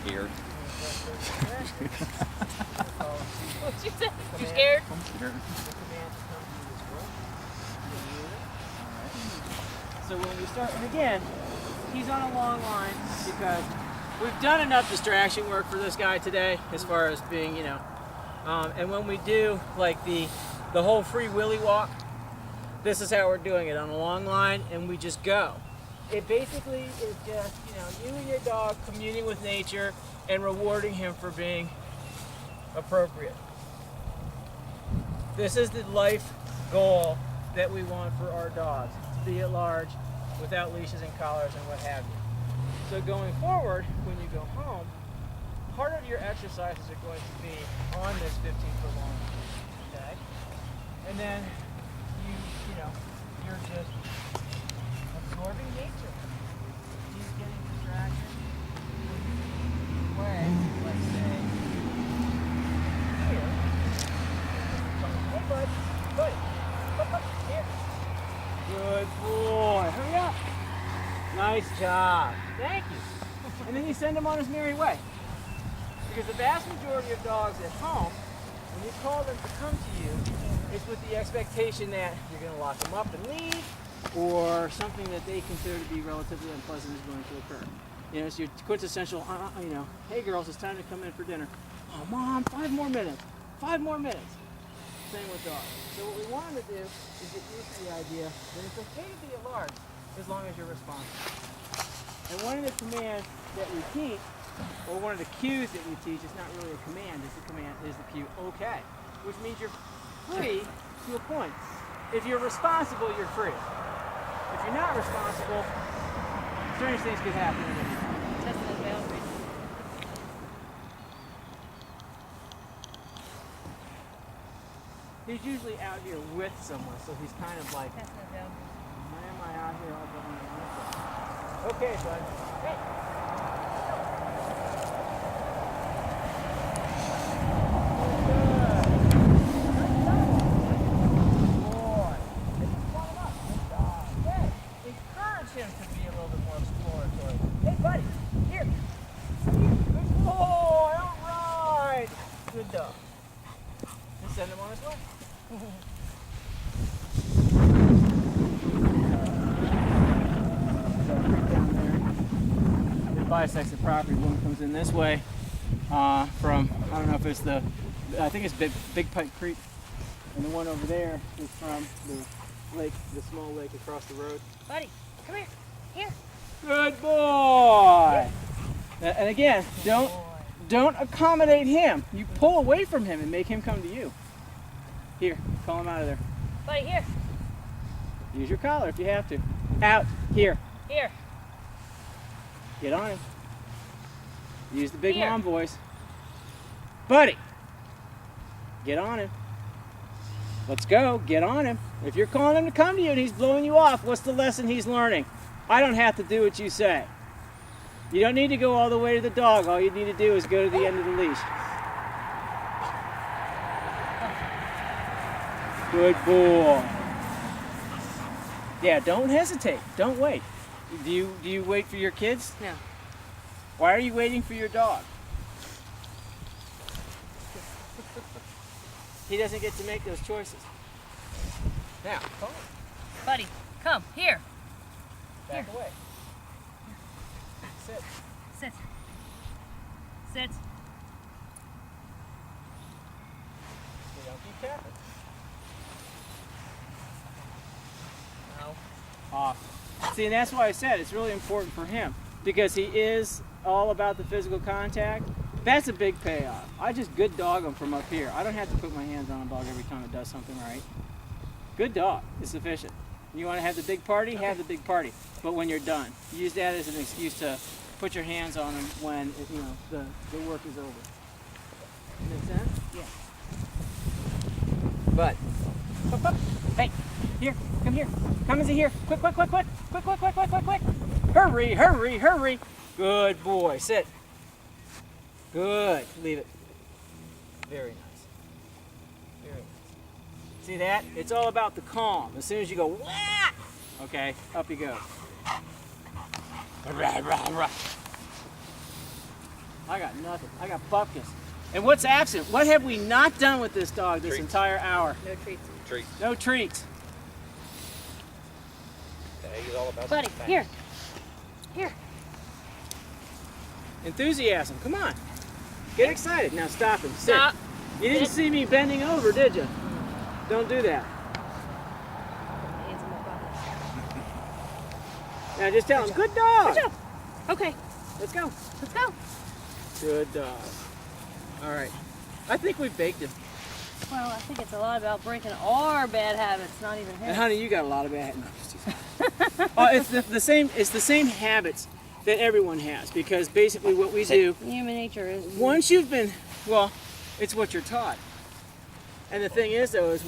scared. What'd you say? You scared? I'm scared. So when we start, and again, he's on a long line because we've done enough distraction work for this guy today as far as being, you know, and when we do like the whole free willy walk, this is how we're doing it on a long line, and we just go. It basically is just, you know, you and your dog communing with nature and rewarding him for being appropriate. This is the life goal that we want for our dogs, to be at large without leashes and collars and what have you. So going forward, when you go home, part of your exercises are going to be on this 15-foot long line, okay? And then you know, you're just absorbing nature. He's getting distraction away, let's say, here. Hey, bud, here. Good boy, hurry up. Nice job, thank you. And then you send him on his merry way. Because the vast majority of dogs at home, when you call them to come to you, it's with the expectation that you're going to lock them up and leave, or something that they consider to be relatively unpleasant is going to occur. You know, it's your quintessential, you know, hey girls, it's time to come in for dinner. Oh, Mom, 5 more minutes. 5 more minutes. Same with dogs. So what we want to do is get used to the idea that it's okay to be at large as long as you're responsible. And one of the commands that we teach, or one of the cues that we teach, is not really a command, it's the cue, okay, which means you're free to a point. If you're responsible, you're free. If you're not responsible, strange things could happen at any time. Testing the boundaries. He's usually out here with someone, so he's kind of like, Testing the boundaries. why am I out here all by myself? Okay, bud. Hey. Him to be a little bit more exploratory. Hey, buddy, here. Come here. Good boy. All right. Good dog. Just send him on his way. Down there. It bisects the property. One comes in this way from, I don't know if it's I think it's Big Pike Creek. And the one over there is from the lake, the small lake across the road. Buddy, come here. Here. Good boy. And again, don't accommodate him. You pull away from him and make him come to you. Here, call him out of there. Buddy, here. Use your collar if you have to. Out. Here. Here. Get on him. Use the big Here. mom voice. Buddy. Get on him. Let's go. Get on him. If you're calling him to come to you and he's blowing you off, what's the lesson he's learning? I don't have to do what you say. You don't need to go all the way to the dog. All you need to do is go to the end of the leash. Good boy. Yeah, don't hesitate. Don't wait. Do you wait for your kids? No. Why are you waiting for your dog? He doesn't get to make those choices. Now, come on. Buddy, come. Here. Back Here. away. Sit. Sit. Sit. You don't keep tapping. No. Off. See, and that's why I said it's really important for him, because he is all about the physical contact. That's a big payoff. I just good dog him from up here. I don't have to put my hands on a dog every time it does something right. Good dog is sufficient. You want to have the big party? Have the big party. But when you're done, use that as an excuse to put your hands on him when the work is over. Make sense? Yeah. But hey, here, come here. Come into here. Quick. Hurry. Good boy. Sit. Good. Leave it. Very nice. Very nice. See that? It's all about the calm. As soon as you go, wah! Okay, up you go. I got nothing. I got bupkis. And what's absent? What have we not done with this dog this entire hour? No treats. Treats. No treats. The egg is all about Buddy, the here. Here. Enthusiasm. Come on. Get excited. Now stop him. Sit. Stop. You didn't Sit. see me bending over, did you? Don't do that. Hands in my pockets. Now just tell him, good dog. Good job. Okay, Let's go. let's go. Good dog. All right. I think we baked him. Well, I think it's a lot about breaking our bad habits, not even his. And honey, you got a lot of bad. No, just teasing. Oh, it's the same. It's the same habits that everyone has, because basically what we do, Human nature is. once you've been, well, it's what you're taught. And the thing is, though, is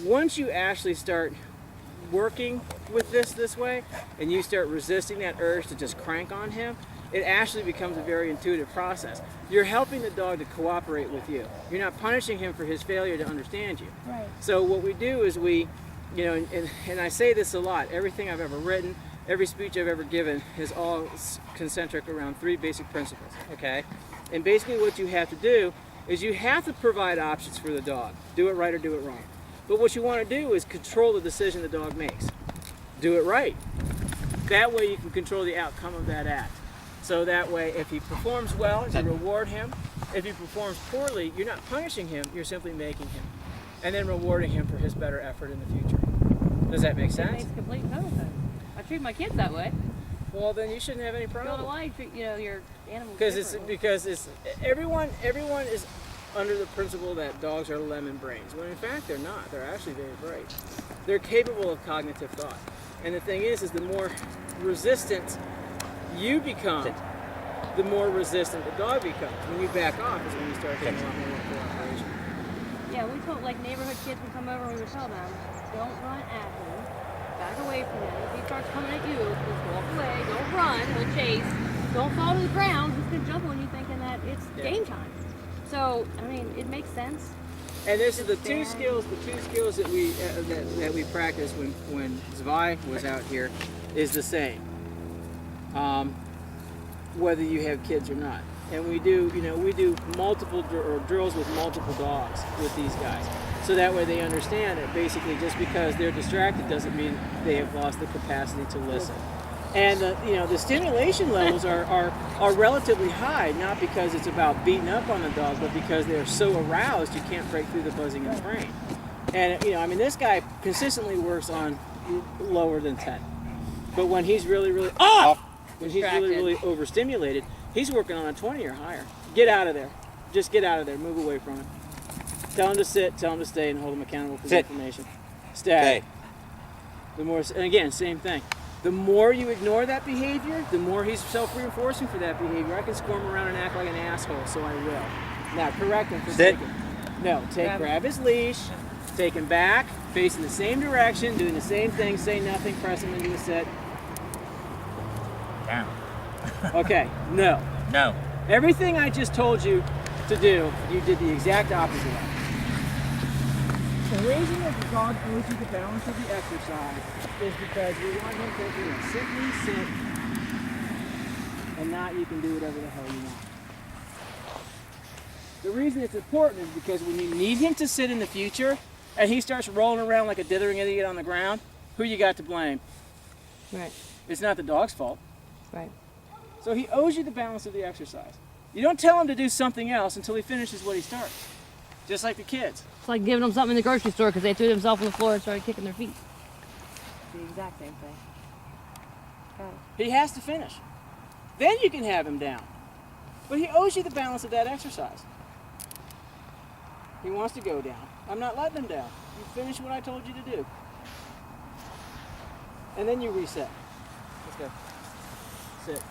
once you actually start working with this way, and you start resisting that urge to just crank on him, it actually becomes a very intuitive process. You're helping the dog to cooperate with you. You're not punishing him for his failure to understand you. Right. So what we do is and I say this a lot, everything I've ever written, every speech I've ever given is all concentric around 3 basic principles, okay? And basically what you have to do is you have to provide options for the dog. Do it right or do it wrong. But what you want to do is control the decision the dog makes. Do it right. That way you can control the outcome of that act. So that way, if he performs well, you reward him. If he performs poorly, you're not punishing him, you're simply making him. And then rewarding him for his better effort in the future. Does that make It sense? makes complete total sense. I treat my kids that way. Well, then you shouldn't have any I don't know problem. why you treat your animals Because it's everyone is under the principle that dogs are lemon brains, when in fact they're not. They're actually very bright. They're capable of cognitive thought. And the thing is the more resistant you become, the more resistant the dog becomes. When you back off is when you start getting a lot more cooperation. Yeah, we told, like, neighborhood kids would come over and we would tell them, don't run at him, back away from him. If he starts coming at you, just walk away, don't run, he'll chase. Don't fall to the ground, he's gonna jump on you thinking that it's game time. So, I mean, it makes sense. And this is the two skills that we practiced when Zwei was out here is the same. Whether you have kids or not. And we do multiple drills with multiple dogs with these guys. So that way they understand that basically just because they're distracted doesn't mean they have lost the capacity to listen. And the stimulation levels are relatively high, not because it's about beating up on the dog, but because they're so aroused you can't break through the buzzing in the brain. And this guy consistently works on lower than 10. But when he's really when he's really overstimulated, he's working on a 20 or higher. Get out of there. Just get out of there. Move away from it. Tell him to sit, tell him to stay, and hold him accountable for the information. Stay. The more, and again, same thing. The more you ignore that behavior, the more he's self-reinforcing for that behavior. I can squirm around and act like an asshole, so I will. Now, correct him for taking. No, grab his leash, take him back, facing the same direction, doing the same thing, say nothing, press him into a sit. Down. Okay, no. No. Everything I just told you to do, you did the exact opposite of. The reason that the dog owes you the balance of the exercise is because we want him to simply sit and not you can do whatever the hell you want. The reason it's important is because when you need him to sit in the future and he starts rolling around like a dithering idiot on the ground, who you got to blame? Right. It's not the dog's fault. Right. So he owes you the balance of the exercise. You don't tell him to do something else until he finishes what he starts. Just like the kids. It's like giving them something in the grocery store because they threw themselves on the floor and started kicking their feet. The exact same thing. Got it. He has to finish. Then you can have him down. But he owes you the balance of that exercise. He wants to go down. I'm not letting him down. You finish what I told you to do. And then you reset. Let's go. Sit.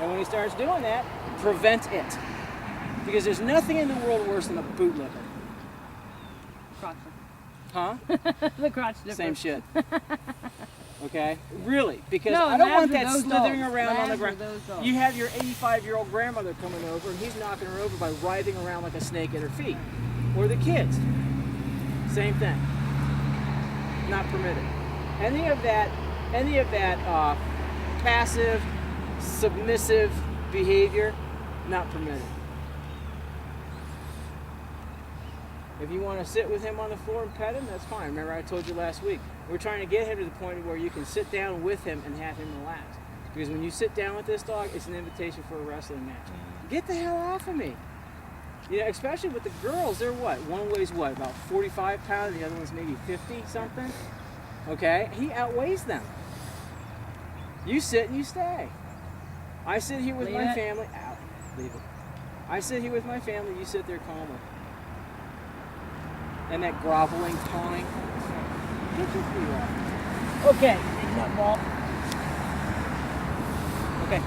And when he starts doing that, prevent it. Because there's nothing in the world worse than a bootlicker. Crotch. Huh? The crotch difference. Same shit. Okay? Really. Because No, I don't want labs are that those slithering dogs. around on the Labs are ground. those dogs. You have your 85-year-old grandmother coming over and he's knocking her over by writhing around like a snake at her feet. Or the kids. Same thing. Not permitted. Any of that any of that passive, submissive behavior, not permitted. If you want to sit with him on the floor and pet him, that's fine. Remember I told you last week, we're trying to get him to the point where you can sit down with him and have him relax. Because when you sit down with this dog, it's an invitation for a wrestling match. Get the hell off of me. You know, especially with the girls, they're what? One weighs what, about 45 pounds, the other one's maybe 50 something? Okay, he outweighs them. You sit and you stay. I sit here with my family. Ow, leave it. I sit here with my family, you sit there calmly. And that groveling, pawing. Get your feet off. Okay, big nut ball. Okay.